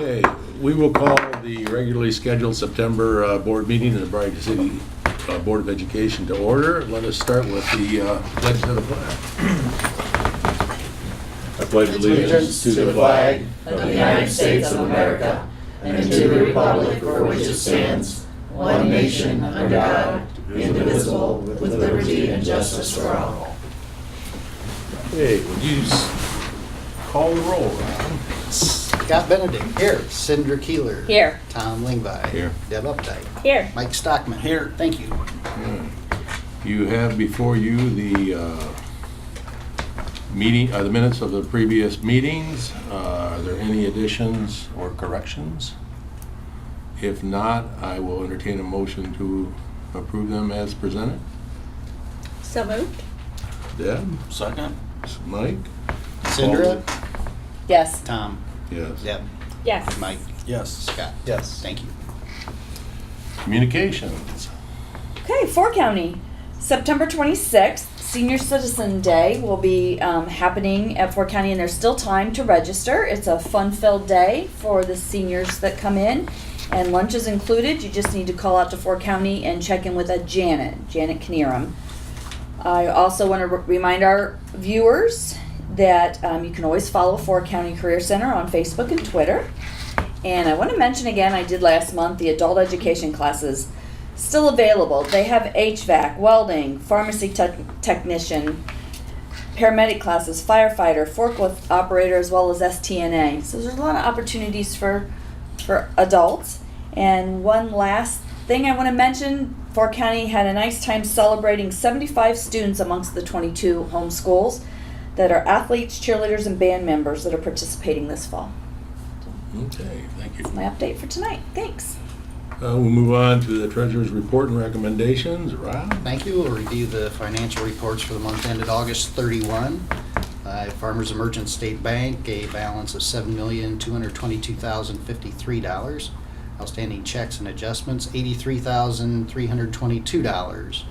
Okay, we will call the regularly scheduled September board meeting of the Bryan City Board of Education to order. Let us start with the pledge to the flag. I pledge Allegiance to the flag of the United States of America and to the republic for which it stands, one nation under God, indivisible, with liberty and justice for all. Okay, would you call the roll, Ron? Scott Benedict. Here. Cinder Keeler. Here. Tom Lingby. Here. Deb Updike. Here. Mike Stockman. Here. Thank you. You have before you the the minutes of the previous meetings. Are there any additions or corrections? If not, I will entertain a motion to approve them as presented. So moved? Deb? Second. Mike? Cinder. Yes. Tom. Yes. Deb. Yes. Mike. Yes. Scott. Yes. Thank you. Communications. Okay, 4 County. September 26th, Senior Citizen Day will be happening at 4 County, and there's still time to register. It's a fun-filled day for the seniors that come in, and lunch is included. You just need to call out to 4 County and check in with a Janet Knierim. I also want to remind our viewers that you can always follow 4 County Career Center on Facebook and Twitter. And I want to mention again, I did last month, the adult education classes still available. They have HVAC, welding, pharmacy technician, paramedic classes, firefighter, forklift operator, as well as STNA. So there's a lot of opportunities for adults. And one last thing I want to mention, 4 County had a nice time celebrating 75 students amongst the 22 home schools that are athletes, cheerleaders, and band members that are participating this fall. Okay, thank you. That's my update for tonight. Thanks. We'll move on to the treasurer's report and recommendations. Rob? Thank you. We'll review the financial reports for the month ended August 31. Farmers Emergent State Bank, a balance of $7,222,053. Outstanding checks and adjustments, $83,322.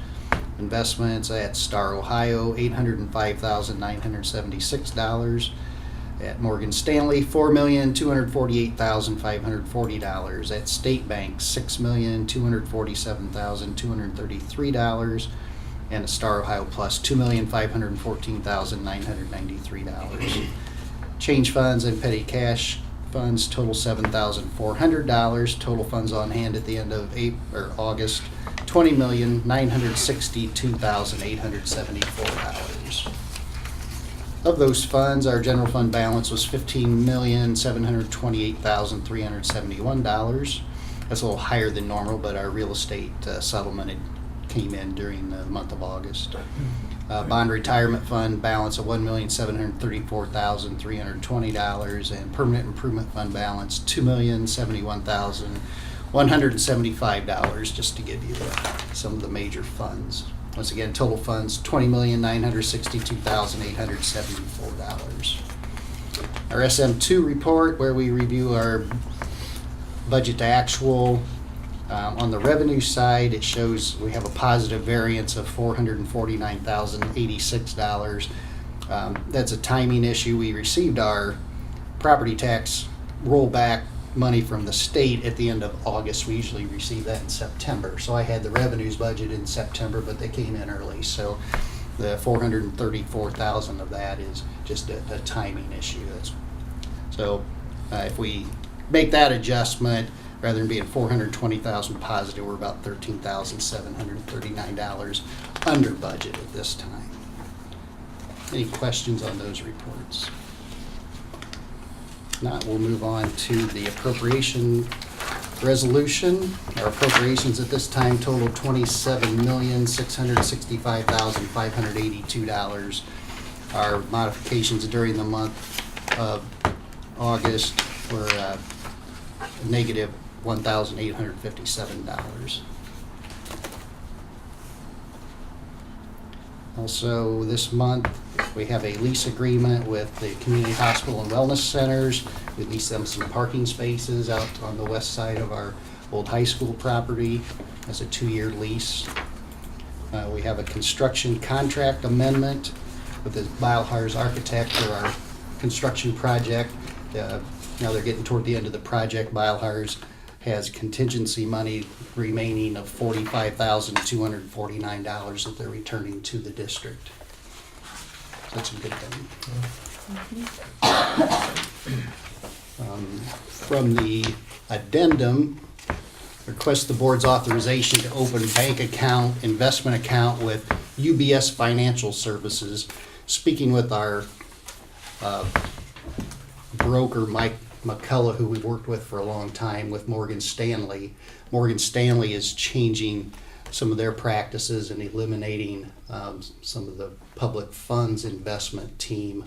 Investments at Star Ohio, $805,976. At Morgan Stanley, $4,248,540. At State Bank, $6,247,233. And at Star Ohio Plus, $2,514,993. Change funds and petty cash funds total $7,400. Total funds on hand at the end of August, $20,962,874. Of those funds, our general fund balance was $15,728,371. That's a little higher than normal, but our real estate settlement came in during the month of August. Bond retirement fund balance of $1,734,320, and permanent improvement fund balance $2,071,175, just to give you some of the major funds. Once again, total funds $20,962,874. Our SM2 report, where we review our budget to actual. On the revenue side, it shows we have a positive variance of $449,086. That's a timing issue. We received our property tax rollback money from the state at the end of August. We usually receive that in September. So I had the revenues budget in September, but they came in early. So the $434,000 of that is just a timing issue. If we make that adjustment, rather than being $420,000 positive, we're about $13,739 under budget at this time. Any questions on those reports? If not, we'll move on to the appropriation resolution. Our appropriations at this time total $27,665,582. Our modifications during the month of August were negative $1,857. Also, this month, we have a lease agreement with the Community Hospital and Wellness Centers. We lease them some parking spaces out on the west side of our old high school property. That's a 2-year lease. We have a construction contract amendment with the Beilharz architect for our construction project. Now they're getting toward the end of the project. Beilharz has contingency money remaining of $45,249 that they're returning to the district. So that's a good thing. From the addendum, request the board's authorization to open bank account, investment account with UBS Financial Services. Speaking with our broker, Mike McCullough, who we worked with for a long time with Morgan Stanley. Morgan Stanley is changing some of their practices and eliminating some of the public funds investment team.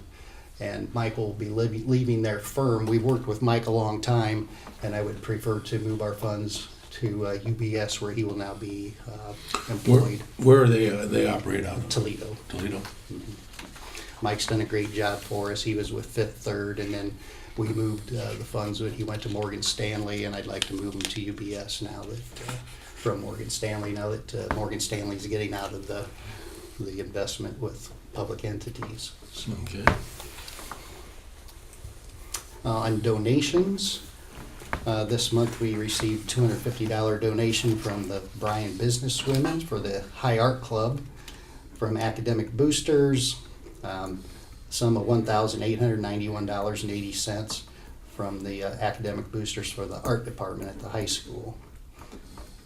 And Mike will be leaving their firm. We've worked with Mike a long time, and I would prefer to move our funds to UBS, where he will now be employed. Where are they operate out of? Toledo. Toledo. Mike's done a great job for us. He was with Fifth Third, and then we moved the funds when he went to Morgan Stanley, and I'd like to move him to UBS now that from Morgan Stanley, now that Morgan Stanley's getting out of the investment with public entities. So, Okay. on donations, this month we received $250 donation from the Bryan Businesswomen for the High Art Club, from Academic Boosters, sum of $1,891.80 from the Academic Boosters for the art department at the high school.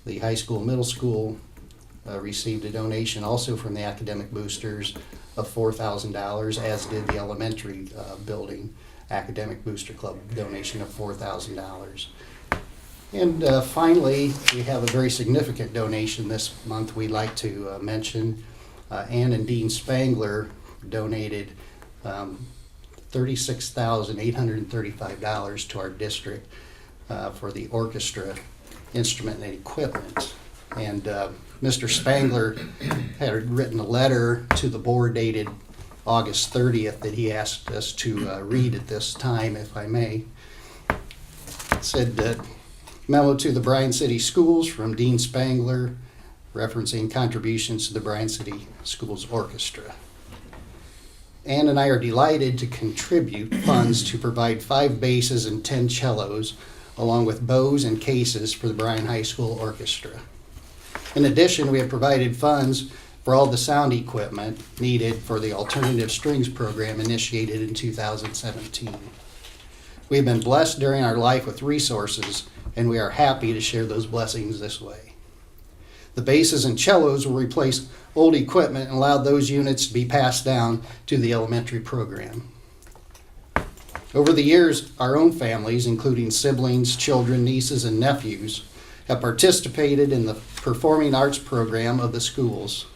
The high school, middle school received a donation also from the Academic Boosters of $4,000, as did the elementary building Academic Booster Club donation of $4,000. And finally, we have a very significant donation this month we'd like to mention. Ann and Dean Spangler donated $36,835 to our district for the orchestra instrument and equipment. And Mr. Spangler had written a letter to the board dated August 30th that he asked us to read at this time, if I may. It said that memo to the Bryan City Schools from Dean Spangler referencing contributions to the Bryan City Schools Orchestra. Ann and I are delighted to contribute funds to provide 5 basses and 10 cellos, along with bows and cases for the Bryan High School Orchestra. In addition, we have provided funds for all the sound equipment needed for the Alternative Strings program initiated in 2017. We have been blessed during our life with resources, and we are happy to share those blessings this way. The basses and cellos will replace old equipment and allow those units to be passed down to the elementary program. Over the years, our own families, including siblings, children, nieces, and nephews, have participated in the performing arts program of the schools.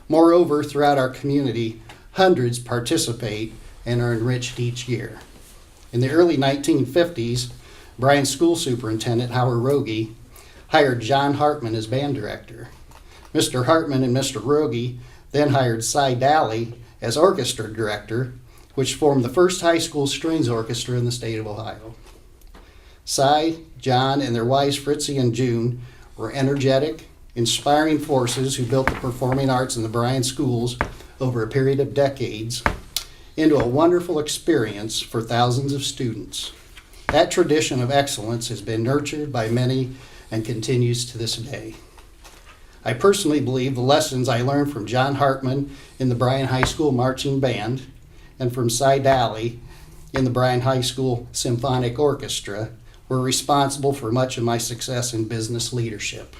Moreover, throughout our community, hundreds participate and are enriched each year. In the early 1950s, Bryan School Superintendent Howard Rogie hired John Hartman as band director. Mr. Hartman and Mr. Rogie then hired Cy Daly as orchestra director, which formed the first high school strings orchestra in the state of Ohio. Cy, John, and their wives Fritzy and June were energetic, inspiring forces who built the performing arts in the Bryan schools over a period of decades into a wonderful experience for thousands of students. That tradition of excellence has been nurtured by many and continues to this day. I personally believe the lessons I learned from John Hartman in the Bryan High School Marching Band and from Cy Daly in the Bryan High School Symphonic Orchestra were responsible for much of my success in business leadership.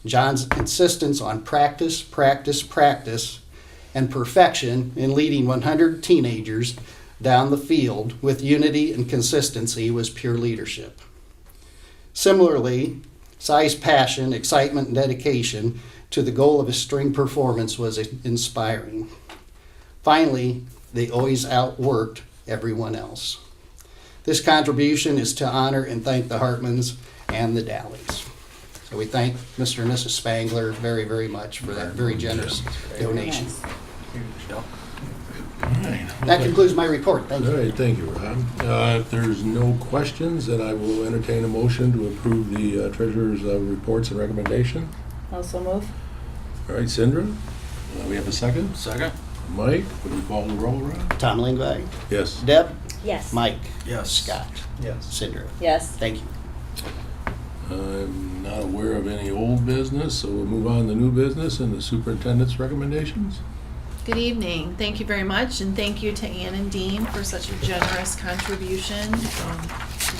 John's insistence on practice, practice, practice, and perfection in leading 100 teenagers down the field with unity and consistency was pure leadership. Similarly, Cy's passion, excitement, and dedication to the goal of his string performance was inspiring. Finally, they always outworked everyone else. This contribution is to honor and thank the Hartmans and the Dalys. So we thank Mr. and Mrs. Spangler very, very much for that very generous donation. That concludes my report. Thank All you. right, thank you, Rob. If there's no questions, then I will entertain a motion to approve the treasurer's reports and recommendation. Also move. All right, Cindra, we have a second? Second. Mike, would you call the roll, Rob? Tom Lingvag, Yes. Deb, Yes. Mike? Yes. Scott? Yes. Cindra? Yes. Thank you. I'm not aware of any old business, so we'll move on to new business and the superintendent's recommendations. Good evening. Thank you very much, and thank you to Ann and Dean for such a generous contribution.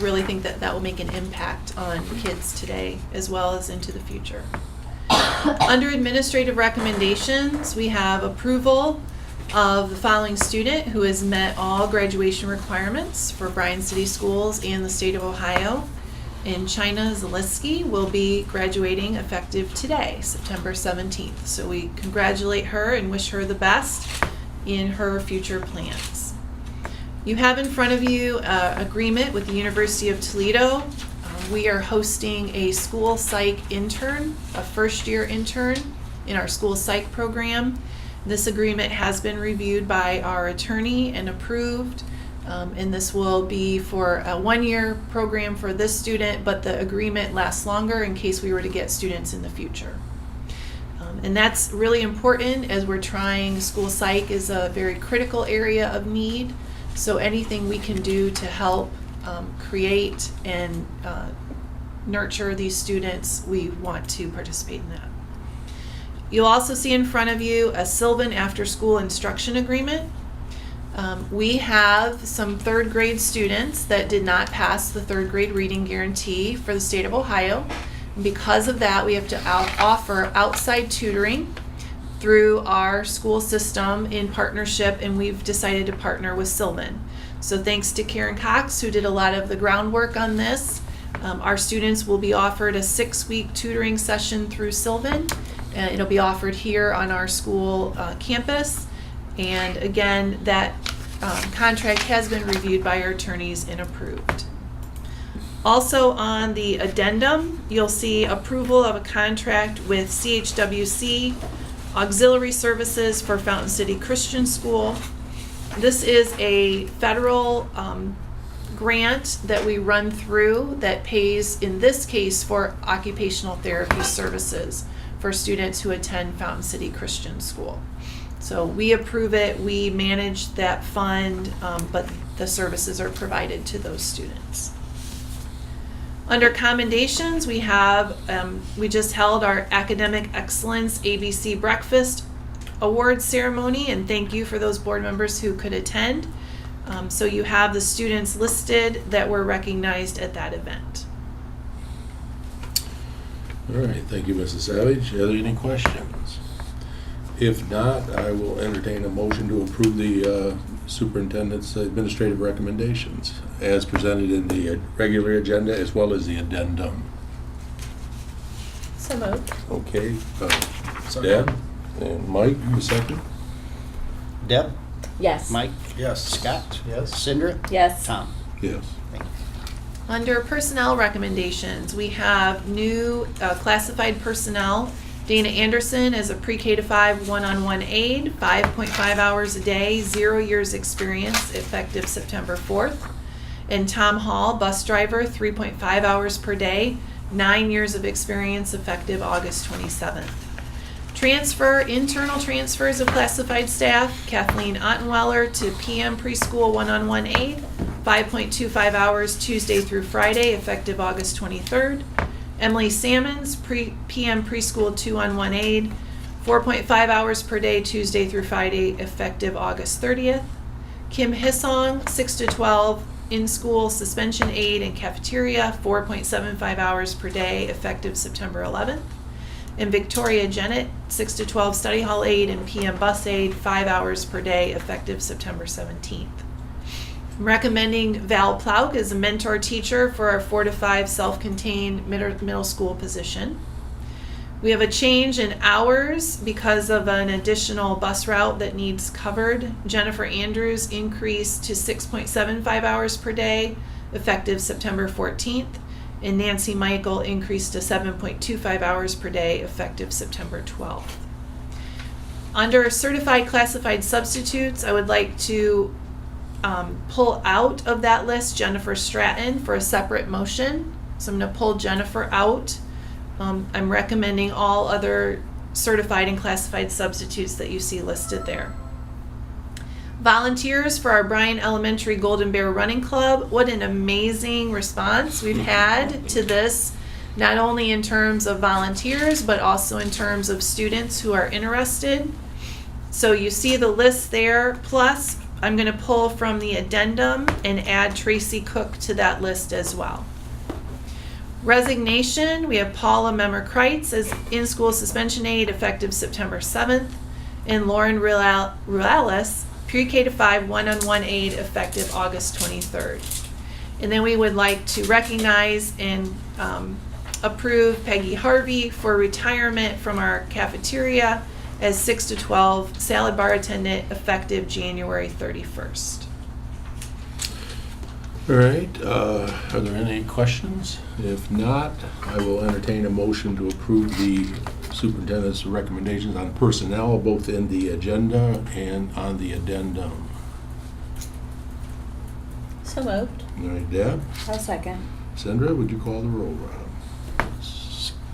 Really think that that will make an impact on kids today as well as into the future. Under administrative recommendations, we have approval of the following student who has met all graduation requirements for Bryan City Schools and the state of Ohio. And China Zaleski will be graduating effective today, September 17th. So we congratulate her and wish her the best in her future plans. You have in front of you an agreement with the University of Toledo. We are hosting a school psych intern, a first-year intern in our school psych program. This agreement has been reviewed by our attorney and approved. And this will be for a one-year program for this student, but the agreement lasts longer in case we were to get students in the future. And that's really important as we're trying, school psych is a very critical area of need. So anything we can do to help create and nurture these students, we want to participate in that. You'll also see in front of you a Sylvan after-school instruction agreement. We have some third grade students that did not pass the third grade reading guarantee for the state of Ohio. And because of that, we have to offer outside tutoring through our school system in partnership, and we've decided to partner with Sylvan. So thanks to Karen Cox, who did a lot of the groundwork on this, our students will be offered a 6-week tutoring session through Sylvan. It'll be offered here on our school campus. And again, that contract has been reviewed by our attorneys and approved. Also on the addendum, you'll see approval of a contract with CHWC Auxiliary Services for Fountain City Christian School. This is a federal grant that we run through that pays, in this case, for occupational therapy services for students who attend Fountain City Christian School. So we approve it, we manage that fund, but the services are provided to those students. Under commendations, we have, we just held our Academic Excellence ABC Breakfast Award ceremony, and thank you for those board members who could attend. So you have the students listed that were recognized at that event. All right, thank you, Mrs. Savage. Are there any questions? If not, I will entertain a motion to approve the superintendent's administrative recommendations as presented in the regular agenda as well as the addendum. So moved. Okay, Deb and Mike, you second? Deb? Yes. Mike? Yes. Scott? Yes. Cindra? Yes. Tom? Yes. Thank you. Under personnel recommendations, we have new classified personnel. Dana Anderson is a pre-K to 5 one-on-one aide, 5.5 hours a day, 0 years experience, effective September 4th. And Tom Hall, bus driver, 3.5 hours per day, 9 years of experience, effective August 27th. Internal transfers of classified staff, Kathleen Ottenweller to PM preschool one-on-one aide, 5.25 hours Tuesday through Friday, effective August 23rd. Emily Sammons, PM preschool 2-on-1 aide, 4.5 hours per day Tuesday through Friday, effective August 30th. Kim Hissong, 6 to 12, in-school suspension aide and cafeteria, 4.75 hours per day, effective September 11th. And Victoria Jennett, 6 to 12 study hall aide and PM bus aide, 5 hours per day, effective September 17th. I'm recommending Val Plauk as a mentor teacher for our 4 to 5 self-contained middle school position. We have a change in hours because of an additional bus route that needs covered. Jennifer Andrews increased to 6.75 hours per day, effective September 14th. And Nancy Michael increased to 7.25 hours per day, effective September 12th. Under certified classified substitutes, I would like to pull out of that list Jennifer Stratton for a separate motion. So I'm going to pull Jennifer out. I'm recommending all other certified and classified substitutes that you see listed there. Volunteers for our Bryan Elementary Golden Bear Running Club. What an amazing response we've had to this, not only in terms of volunteers, but also in terms of students who are interested. So you see the list there, plus I'm going to pull from the addendum and add Tracy Cook to that list as well. Resignation, we have Paula Memmer-Kreitz as in-school suspension aide effective September 7th, and Lauren Rualis, pre-K to 5 one-on-one aide effective August 23rd. And then we would like to recognize and approve Peggy Harvey for retirement from our cafeteria as 6 to 12 salad bar attendant effective January 31st. All right, are there any questions? If not, I will entertain a motion to approve the superintendent's recommendations on personnel, both in the agenda and on the addendum. So moved. All right, Deb? I'll second. Sandra, would you call the roll, Rob?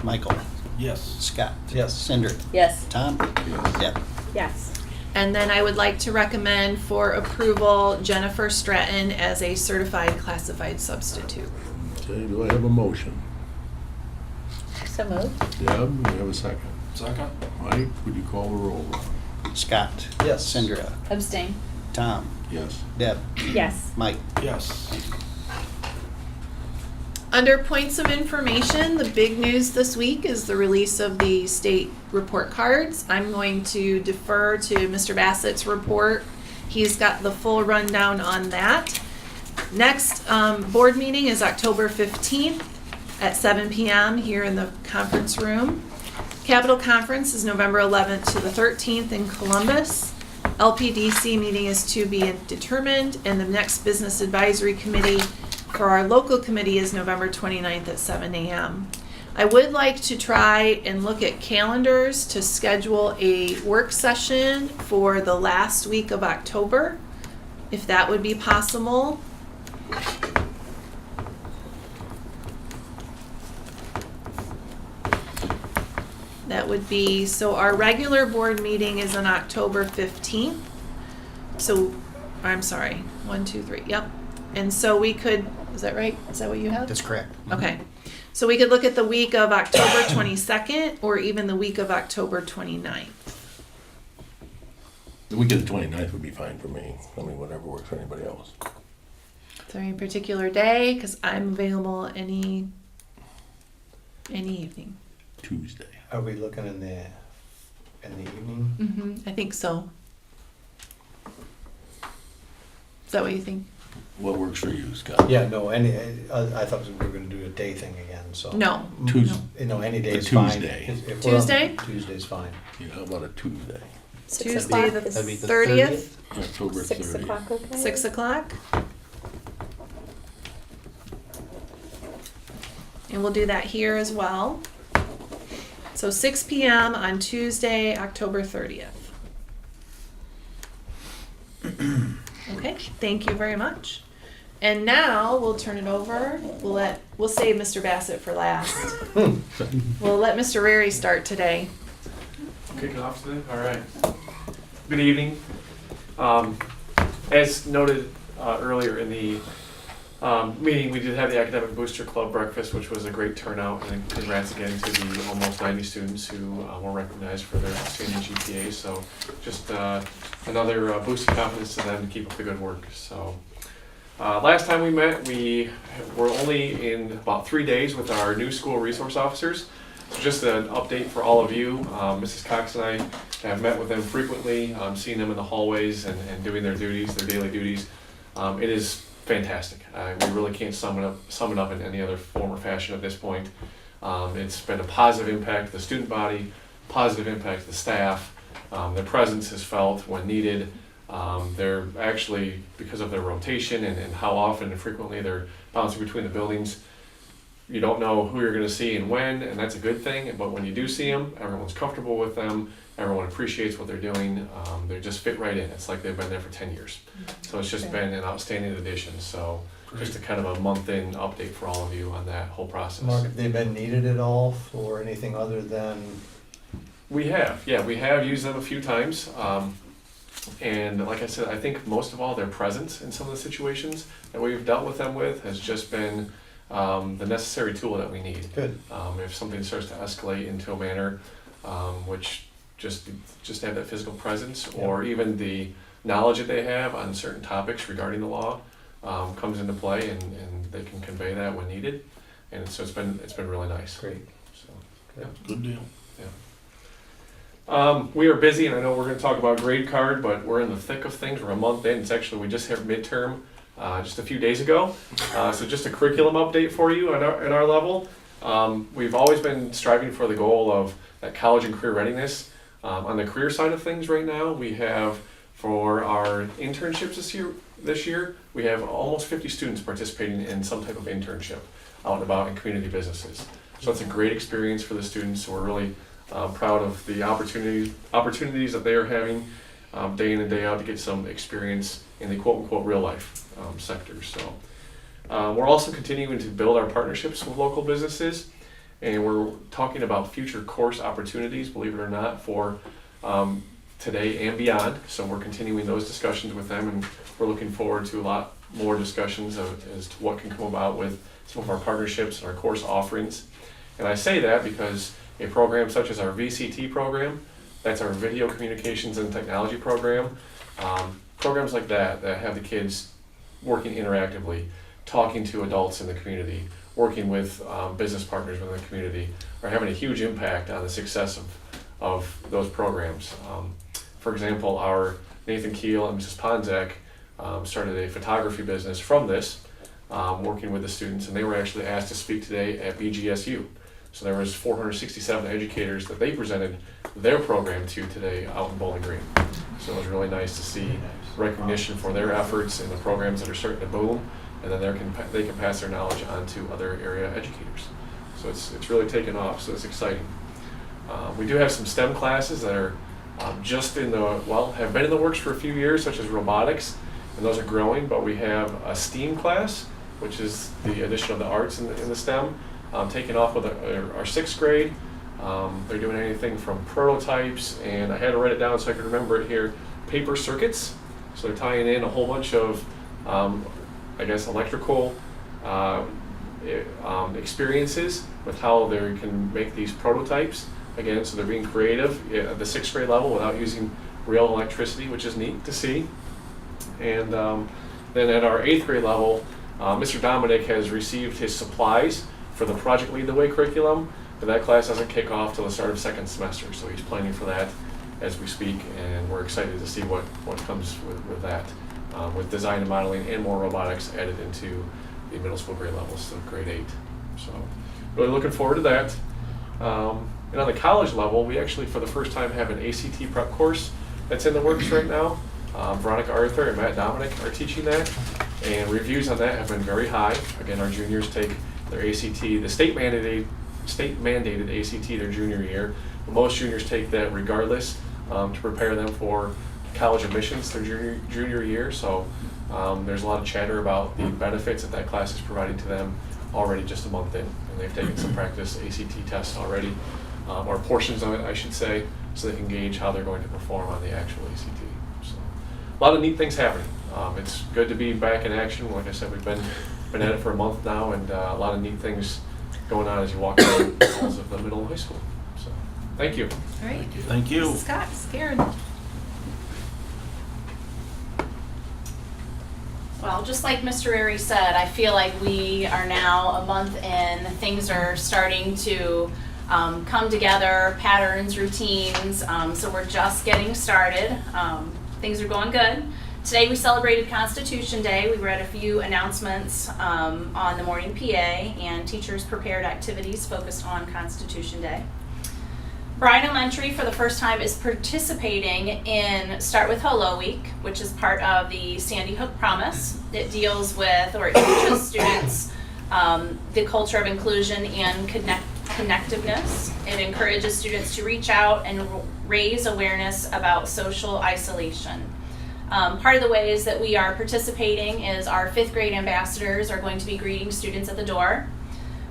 Michael, Yes. Scott. Yes. Cinder. Yes. Tom. Deb. Yes. And then I would like to recommend for approval Jennifer Stratton as a certified classified substitute. Okay, do I have a motion? So moved. Deb, do you have a second? Second. Mike, would you call the roll, Rob? Scott. Yes. Cinder. Abstain. Tom. Yes. Deb. Yes. Mike. Yes. Under points of information, the big news this week is the release of the state report cards. I'm going to defer to Mr. Bassett's report. He's got the full rundown on that. Next board meeting is October 15th at 7 p.m. here in the conference room. Capitol Conference is November 11th to the 13th in Columbus. LPDC meeting is to be determined, and the next Business Advisory Committee for our local committee is November 29th at 7 a.m. I would like to try and look at calendars to schedule a work session for the last week of October, if that would be possible. That would be, so our regular board meeting is on October 15th. So, I'm sorry, 1, 2, 3, yep. And so we could, is that right? Is that what you have? That's correct. Okay. So we could look at the week of October 22nd or even the week of October 29th. The week of the 29th would be fine for me. I mean, whatever works for anybody else. Is there any particular day? Because I'm available any evening. Tuesday. Are we looking in the evening? I think so. Is that what you think? What works for you, Scott? Yeah, no, I thought we were gonna do a day thing again, so. No. Tuesday. You know, any day A is fine. Tuesday. If we're on- Tuesday? Tuesday's fine. Yeah, how about a Tuesday? Tuesday the That'd be the 30th, October 6 30th. o'clock, okay? 6 o'clock. And we'll do that here as well. So 6 p.m. on Tuesday, October 30th. Okay, thank you very much. And now we'll turn it over. We'll save Mr. Bassett for last. We'll let Mr. Rary start today. Kick it off today? All right. Good evening. As noted earlier in the meeting, we did have the Academic Booster Club breakfast, which was a great turnout, and congrats again to the almost 90 students who were recognized for their outstanding GPA. So just another boost of confidence to them to keep up the good work. So last time we met, we were only in about 3 days with our new school resource officers. So just an update for all of you. Mrs. Cox and I have met with them frequently, seeing them in the hallways and doing their duties, their daily duties. It is fantastic. We really can't sum it up in any other form or fashion at this point. It's been a positive impact to the student body, positive impact to the staff. Their presence is felt when needed. They're actually, because of their rotation and how often and frequently they're bouncing between the buildings, you don't know who you're going to see and when, and that's a good thing. But when you do see them, everyone's comfortable with them. Everyone appreciates what they're doing. They just fit right in. It's like they've been there for 10 years. So it's just been an outstanding addition. So just a kind of a month-in update for all of you on that whole process. Mark, have they been needed at all for anything other than? We have, yeah, we have used them a few times. And like I said, I think most of all, their presence in some of the situations that we've dealt with them with has just been the necessary tool that we need. Good. If something starts to escalate into a manner, which just have that physical presence, or even the knowledge that they have on certain topics regarding the law comes into play, and they can convey that when needed. And so it's been really nice. Great. So, yeah. Good deal. We are busy, and I know we're going to talk about grade card, but we're in the thick of things. We're a month in. It's actually, we just hit midterm just a few days ago. So just a curriculum update for you at our level. We've always been striving for the goal of that college and career readiness. On the career side of things right now, we have, for our internships this year, we have almost 50 students participating in some type of internship out and about in community businesses. So it's a great experience for the students. So we're really proud of the opportunities that they are having day in and day out to get some experience in the quote-unquote real life sector. So we're also continuing to build our partnerships with local businesses, and we're talking about future course opportunities, believe it or not, for today and beyond. So we're continuing those discussions with them, and we're looking forward to a lot more discussions as to what can come about with some of our partnerships and our course offerings. And I say that because a program such as our VCT program, that's our Video Communications and Technology program, programs like that have the kids working interactively, talking to adults in the community, working with business partners within the community, are having a huge impact on the success of those programs. For example, our Nathan Keel and Mrs. Ponzak started a photography business from this, working with the students, and they were actually asked to speak today at BGSU. So there was 467 educators that they presented their program to today out in Bowling Green. So it was really nice to see recognition for their efforts in the programs that are starting to boom, and then they can pass their knowledge on to other area educators. So it's really taken off, so it's exciting. We do have some STEM classes that are have been in the works for a few years, such as robotics, and those are growing, but we have a STEAM class, which is the addition of the arts in the STEM, taking off with our 6th grade. They're doing anything from prototypes, and I had to write it down so I could remember it here, paper circuits. So they're tying in a whole bunch of, electrical experiences with how they can make these prototypes. Again, so they're being creative at the 6th grade level without using real electricity, which is neat to see. And then at our 8th grade level, Mr. Dominic has received his supplies for the Project Lead the Way curriculum, but that class doesn't kick off till the start of 2nd semester, so he's planning for that as we speak, and we're excited to see what comes with that, with design and modeling and more robotics added into the middle school grade levels, so grade 8. So really looking forward to that. And on the college level, we actually for the first time have an ACT prep course that's in the works right now. Veronica Arthur and Matt Dominic are teaching that, and reviews on that have been very high. Again, our juniors take their ACT, the state mandated ACT their junior year, but most juniors take that regardless to prepare them for college admissions their junior year. So there's a lot of chatter about the benefits that class is providing to them already just a month in, and they've taken some practice ACT tests already, or portions of it I should say, so they can gauge how they're going to perform on the actual ACT. So a lot of neat things happening. It's good to be back in action. Like I said, we've been at it for a month now, and a lot of neat things going on as you walk down the halls of the middle and high school. So thank you. All right. Thank you. Scott, Karen. Well, just like Mr. Rary said, I feel like we are now a month in. Things are starting to come together, patterns, routines. So we're just getting started. Things are going good. Today we celebrated Constitution Day. We read a few announcements on the morning PA, and teachers prepared activities focused on Constitution Day. Bryan Elementary, for the first time, is participating in Start With Hello Week, which is part of the Sandy Hook Promise. It deals with, or it teaches students the culture of inclusion and connectiveness. It encourages students to reach out and raise awareness about social isolation. Part of the ways that we are participating is our 5th grade ambassadors are going to be greeting students at the door.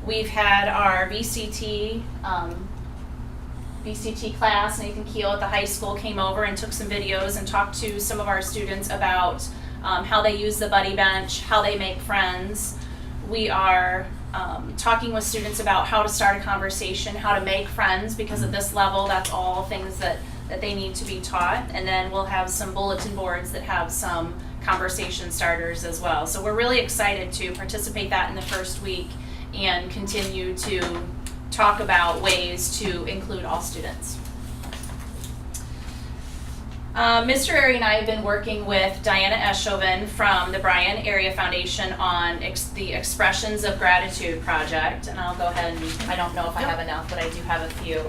We've had our VCT BCT class, Nathan Keel at the high school, came over and took some videos and talked to some of our students about how they use the buddy bench, how they make friends. We are talking with students about how to start a conversation, how to make friends, because at this level, that's all things that they need to be taught. And then we'll have some bulletin boards that have some conversation starters as well. So we're really excited to participate that in the first week and continue to talk about ways to include all students. Mr. Airy and I have been working with Diana Eschoven from the Bryan Area Foundation on the Expressions of Gratitude project, and I'll go ahead and, I don't know if I have enough, but I do have a few.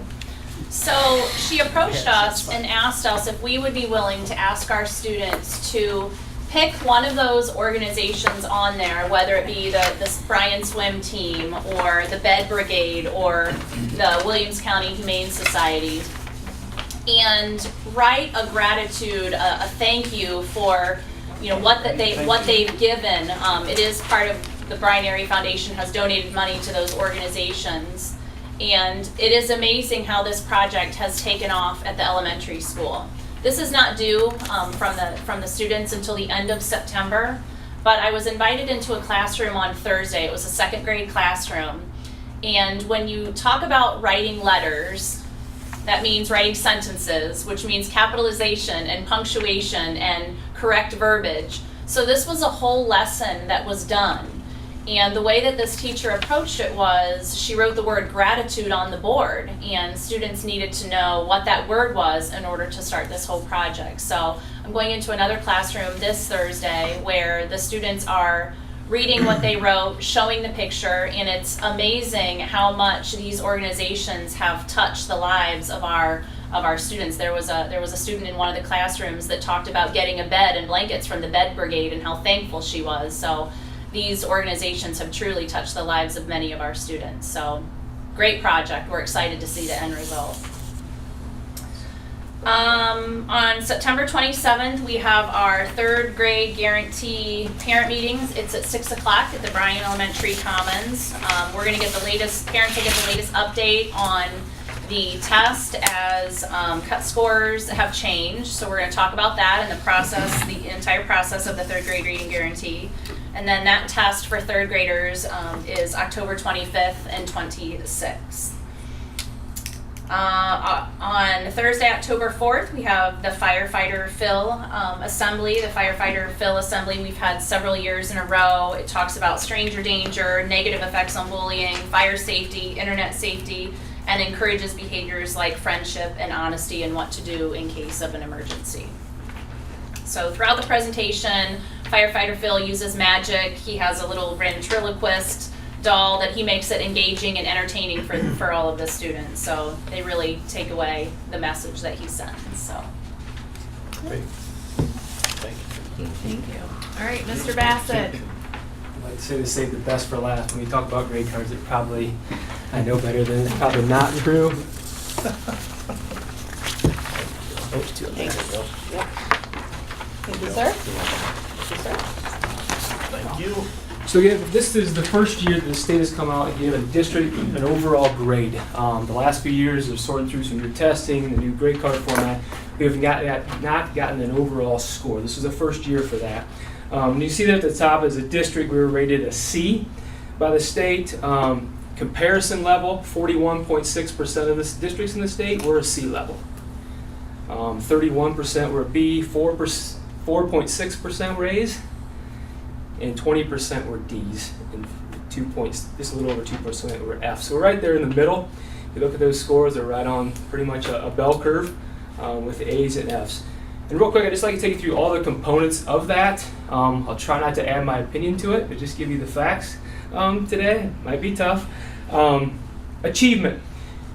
So she approached us and asked us if we would be willing to ask our students to pick one of those organizations on there, whether it be the Bryan Swim Team or the Bed Brigade or the Williams County Humane Society, and write a gratitude, a thank you for, you know, what they've given. It is part of the Bryan Area Foundation has donated money to those organizations, and it is amazing how this project has taken off at the elementary school. This is not due from the students until the end of September, but I was invited into a classroom on Thursday. It was a second grade classroom, and when you talk about writing letters, that means writing sentences, which means capitalization and punctuation and correct verbiage. So this was a whole lesson that was done. And the way that this teacher approached it was she wrote the word gratitude on the board, and students needed to know what that word was in order to start this whole project. So I'm going into another classroom this Thursday where the students are reading what they wrote, showing the picture, and it's amazing how much these organizations have touched the lives of our students. There was a student in one of the classrooms that talked about getting a bed and blankets from the Bed Brigade and how thankful she was. So these organizations have truly touched the lives of many of our students. So great project. We're excited to see the end result. On September 27th, we have our third grade guarantee parent meetings. It's at 6 o'clock at the Bryan Elementary Commons. We're going to get the latest, parents will get the latest update on the test as cut scores have changed. So we're going to talk about that and the process, the entire process of the third grade reading guarantee. And then that test for third graders is October 25th and 26th. On Thursday, October 4th, we have the Firefighter Phil Assembly. The Firefighter Phil Assembly we've had several years in a row. It talks about stranger danger, negative effects on bullying, fire safety, internet safety, and encourages behaviors like friendship and honesty and what to do in case of an emergency. So throughout the presentation, Firefighter Phil uses magic. He has a little ventriloquist doll that he makes it engaging and entertaining for all of the students. So they really take away the message that he sends. So. Great. Thank you. Thank you. All right, Mr. Bassett. I'd like to say to save the best for last. When we talk about grade cards, it probably, I know better than it's probably not true. Thank you, sir. Thank you, sir. Thank you. So again, this is the first year that the state has come out and given a district an overall grade. The last few years of sorting through some new testing, the new grade card format, we have not gotten an overall score. This is the first year for that. And you see that at the top as a district, we were rated a C by the state. Comparison level, 41.6% of the districts in the state were a C level. 31% were a B, 4.6% were A's, and 20% were D's, and just a little over 2% were F's. So we're right there in the middle. If you look at those scores, they're right on pretty much a bell curve with A's and F's. And real quick, I'd just like to take you through all the components of that. I'll try not to add my opinion to it, but just give you the facts today. It might be tough. Achievement.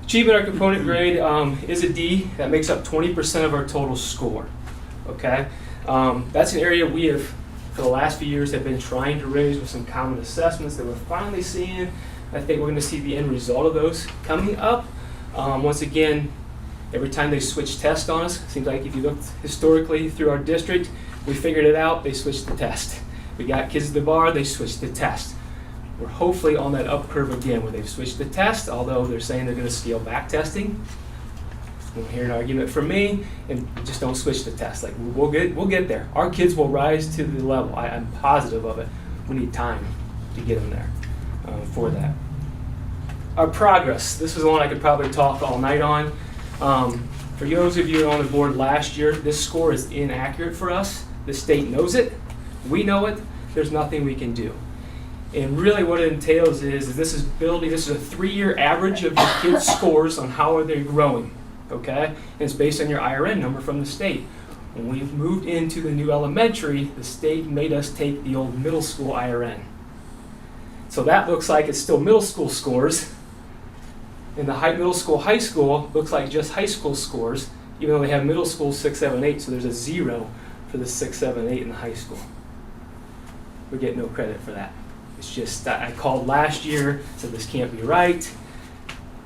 Achievement, our component grade, is a D. That makes up 20% of our total score. Okay? That's an area we have, for the last few years, have been trying to raise with some common assessments that we're finally seeing. I think we're going to see the end result of those coming up. Once again, every time they switch tests on us, it seems like if you look historically through our district, we figured it out, they switched the test. We got kids at the bar, they switched the test. We're hopefully on that up curve again where they've switched the test, although they're saying they're going to scale back testing. won't hear an argument from me, and just don't switch the test. Like, we'll get there. Our kids will rise to the level. I'm positive of it. We need time to get them there for that. Our progress. This is the one I could probably talk all night on. For those of you on the board last year, this score is inaccurate for us. The state knows it. We know it. There's nothing we can do. And really what it entails is this is a 3-year average of your kids' scores on how are they growing, okay? And it's based on your IRN number from the state. When we moved into the new elementary, the state made us take the old middle school IRN. So that looks like it's still middle school scores. And the middle school, high school looks like just high school scores, even though they have middle school 6, 7, 8, so there's a 0 for the 6, 7, 8 in the high school. We get no credit for that. It's just, I called last year, said this can't be right.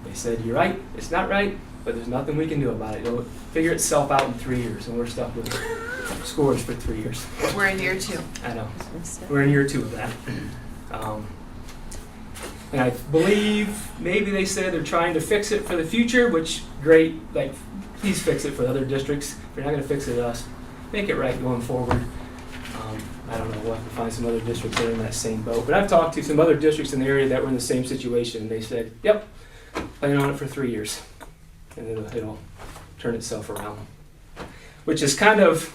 They said, you're right, it's not right, but there's nothing we can do about it. It'll figure itself out in 3 years, and we're stuck with scores for 3 years. We're in year 2. I know. We're in year 2 of that. And I believe maybe they said they're trying to fix it for the future, which great, like, please fix it for other districts. If you're not going to fix it us, make it right going forward. I don't know, we'll have to find some other districts that are in that same boat. But I've talked to some other districts in the area that were in the same situation, and they said, yep, plan on it for 3 years. And it'll turn itself around. Which is kind of,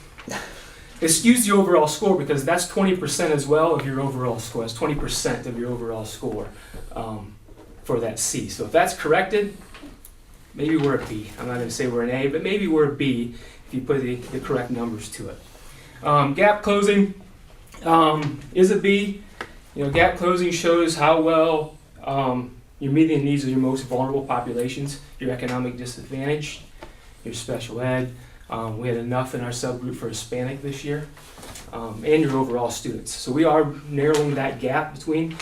it skews the overall score because that's 20% as well of your overall score. That's 20% of your overall score for that C. So if that's corrected, maybe we're a B. I'm not going to say we're an A, but maybe we're a B if you put the correct numbers to it. Gap closing is a B. You know, gap closing shows how well you're meeting the needs of your most vulnerable populations, your economic disadvantage, your special ed. We had enough in our subgroup for Hispanic this year, and your overall students. So we are narrowing that gap between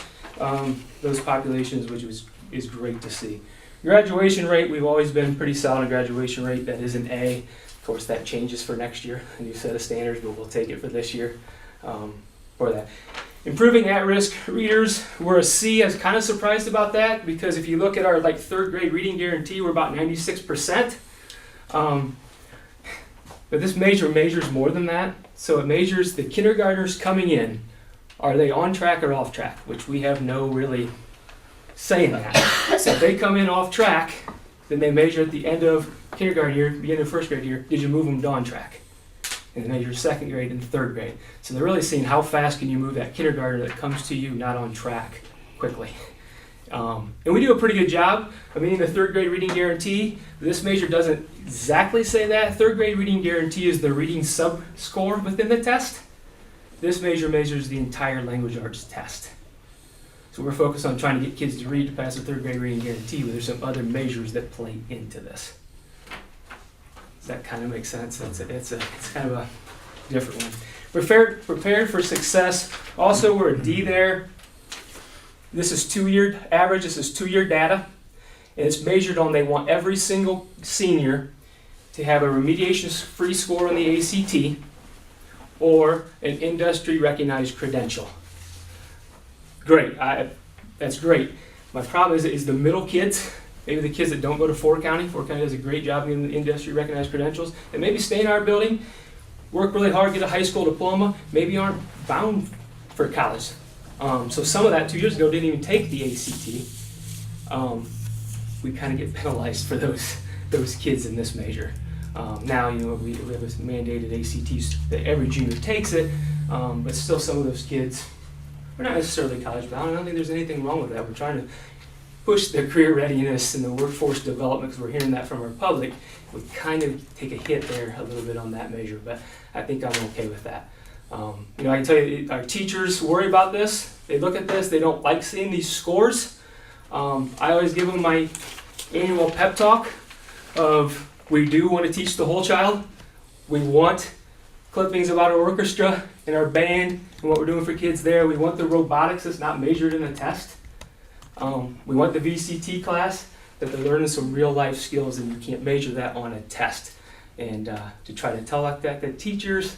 those populations, which is great to see. Graduation rate, we've always been pretty solid on graduation rate. That is an A. Of course, that changes for next year, a new set of standards, but we'll take it for this year for that. Improving at-risk readers, we're a C. I was kind of surprised about that because if you look at our 3rd grade reading guarantee, we're about 96%. But this measures more than that. So it measures the kindergartners coming in. Are they on track or off track? Which we have no really say in that. So if they come in off track, then they measure at the end of kindergarten year, beginning of 1st grade year, did you move them to on track? And they measure 2nd grade and 3rd grade. So they're really seeing how fast can you move that kindergartner that comes to you not on track quickly. And we do a pretty good job of meeting the 3rd grade reading guarantee. This measure doesn't exactly say that. 3rd grade reading guarantee is the reading sub-score within the test. This measure measures the entire language arts test. So we're focused on trying to get kids to read to pass the 3rd grade reading guarantee, but there's some other measures that play into this. Does that kind of make sense? It's kind of a different one. Prepared for success. Also, we're a D there. This is 2-year average. This is 2-year data. And it's measured on they want every single senior to have a remediation-free score on the ACT or an industry-recognized credential. Great. That's great. My problem is the middle kids, maybe the kids that don't go to Fort County. Fort County does a great job getting the industry-recognized credentials. And maybe stay in our building, work really hard, get a high school diploma, maybe aren't bound for college. So some of that 2 years ago didn't even take the ACT. We kind of get penalized for those kids in this measure. Now, we have this mandated ACTs that every junior takes it, but still some of those kids, we're not necessarily college bound. I don't think there's anything wrong with that. We're trying to push the career readiness and the workforce development because we're hearing that from our public. We kind of take a hit there a little bit on that measure, but I think I'm okay with that. I can tell you our teachers worry about this. They look at this. They don't like seeing these scores. I always give them my annual pep talk of we do want to teach the whole child. We want clippings about our orchestra and our band and what we're doing for kids there. We want the robotics that's not measured in a test. We want the VCT class that they're learning some real life skills and you can't measure that on a test. And to try to tell that the teachers,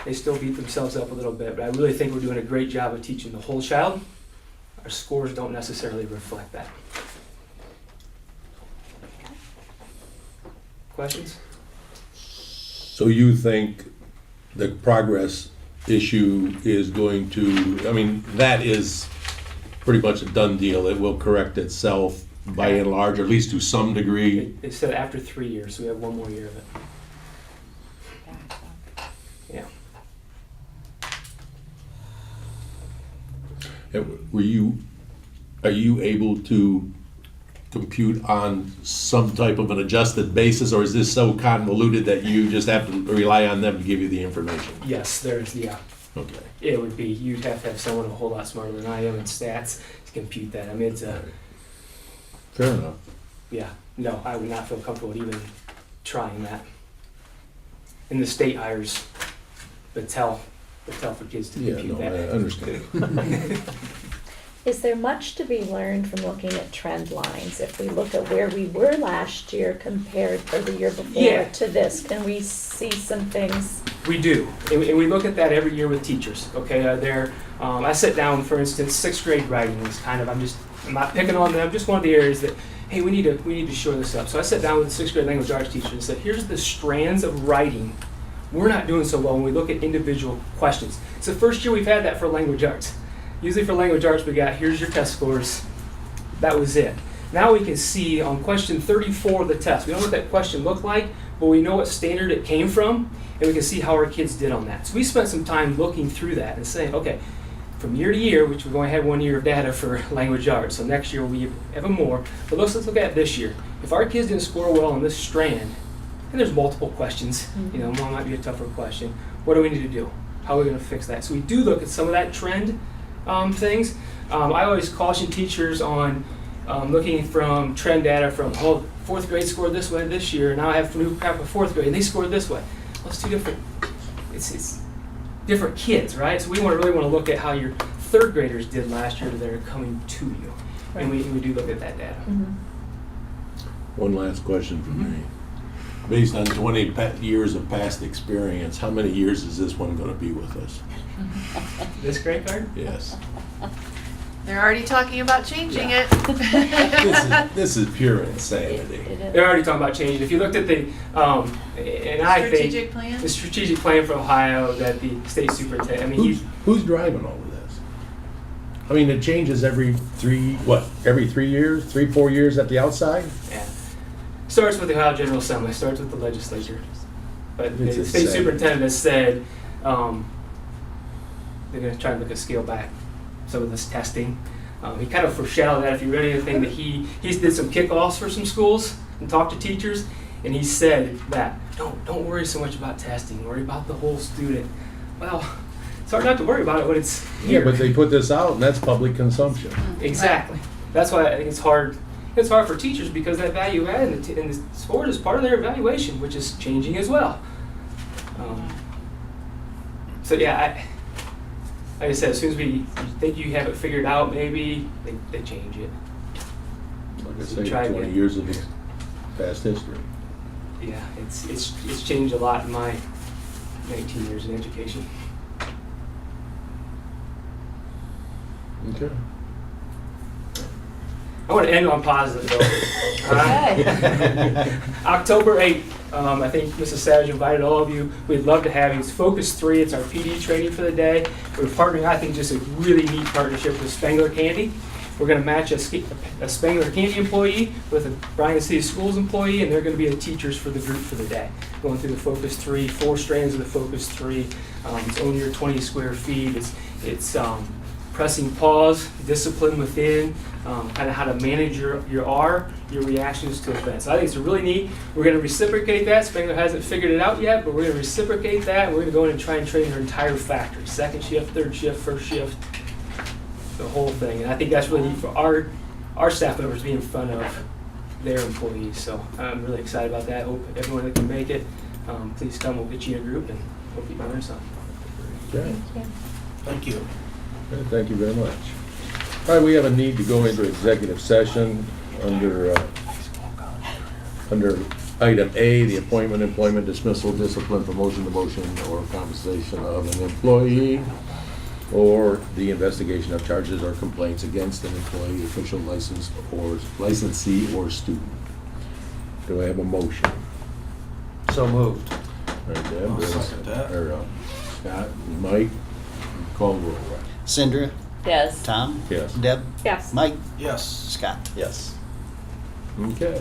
they still beat themselves up a little bit, but I really think we're doing a great job of teaching the whole child. Our scores don't necessarily reflect that. Questions? So you think the progress issue is going to, I mean, that is pretty much a done deal. It will correct itself by and large, or at least to some degree. They said after 3 years, so we have 1 more year of it. Yeah. Are you able to compute on some type of an adjusted basis, or is this so convoluted that you just have to rely on them to give you the information? Yes, there's, yeah. Okay. It would be, you'd have to have someone a whole lot smarter than I am in stats to compute that. I mean, it's a, Fair enough. yeah, no, I would not feel comfortable even trying that. And the state hires Battelle for kids to Yeah, compute no, I that. understand. Is there much to be learned from looking at trend lines? If we look at where we were last year compared, or the year before, Yeah. to this, can we see some things? We do, and we look at that every year with teachers, okay? I sit down, for instance, 6th grade writing is kind of, I'm not picking on them, just one of the areas that, hey, we need to shore this up. So I sat down with the 6th grade language arts teacher and said, here's the strands of writing we're not doing so well when we look at individual questions. It's the first year we've had that for language arts. Usually for language arts, we got, here's your test scores. That was it. Now we can see on question 34 of the test, we don't know what that question looked like, but we know what standard it came from, and we can see how our kids did on that. So we spent some time looking through that and saying, okay, from year to year, which we've only had 1 year of data for language arts, so next year we'll be even more, but let's look at this year. If our kids didn't score well on this strand, and there's multiple questions, one might be a tougher question, what do we need to do? How are we going to fix that? So we do look at some of that trend things. I always caution teachers on looking from trend data from, oh, 4th grade scored this way this year, now I have new crap of 4th grade, and they scored this way. Well, it's two different, it's different kids, right? So we really want to look at how your 3rd graders did last year that are coming to you. And we do look at that data. One last question from me. Based on 20 years of past experience, how many years is this one going to be with us? This grade card? Yes. They're already talking about changing it. This is pure insanity. They're already talking about changing. If you looked at the, and I think Strategic plan? the strategic plan for Ohio that the state superintendent, I mean, Who's driving all of this? I mean, it changes every 3 years, 3-4 years at the outside? yeah. Starts with the Ohio General Assembly, starts with the legislature. But the It's state insane. superintendent has said they're going to try to scale back some of this testing. He kind of foreshadowed that if you read anything that he did some kickoffs for some schools and talked to teachers, and he said that don't worry so much about testing, worry about the whole student. Well, it's hard not to worry about it when it's here. Yeah, but they put this out and that's public consumption. Exactly. That's why I think it's hard. It's hard for teachers because that value add in the sport is part of their evaluation, which is changing as well. So yeah, like I said, as soon as we think you have it figured out, maybe they change it. Like I So say, try 20 again. years of past history. Yeah, it's changed a lot in my 19 years in education. Okay. I want to end on positive though. All right? October 8th, I think Mrs. Savage invited all of you. We'd love to have you. It's Focus 3. It's our PD training for the day. We're partnering, I think, just a really neat partnership with Spangler Candy. We're going to match a Spangler Candy employee with a Bryan City Schools employee, and they're going to be the teachers for the group for the day. Going through the Focus 3, 4 strands of the Focus 3. It's own your 20 square feet. It's pressing pause, discipline within, kind of how to manage your reactions to events. I think it's really neat. We're going to reciprocate that. Spangler hasn't figured it out yet, but we're going to reciprocate that. We're going to go in and try and train their entire factory. 2nd shift, 3rd shift, 1st shift, the whole thing. And I think that's really neat for our staff members to be in front of their employees. So I'm really excited about that. Hope everyone that can make it, please come. We'll get you in a group and hope you can learn something. Okay. Thank you. Okay, thank you very much. All right, we have a need to go into executive session under item A, the appointment, employment, dismissal, discipline, promotion, demotion, or compensation of an employee, or the investigation of charges or complaints against an employee, official, licensed, or licensee, or student. Do I have a motion? So moved. All right, Deb. I'll second that. Or Scott, Mike, call the roll. Cindra, Yes. Tom, Yes. Deb, Yes. Mike, Yes. Scott. Yes. Okay.